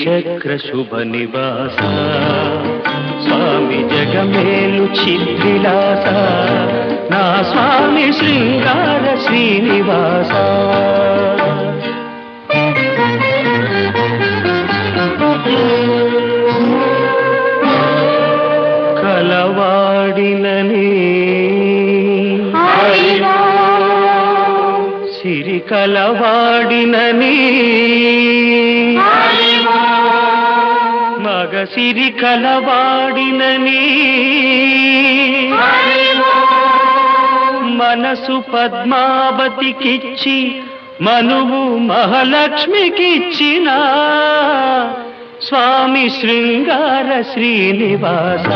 శ్రీచక్ర శుభ నివాస స్వామి జగమేలు చిద్విలాస నా స్వామి శృంగార శ్రీనివాస కలవాడినని సిరి కలవాడినని మగ సిరి కలవాడినని మనసు పద్మావతికిచ్చి మనువు మహాలక్ష్మికిచ్చిన స్వామి శృంగార శ్రీనివాస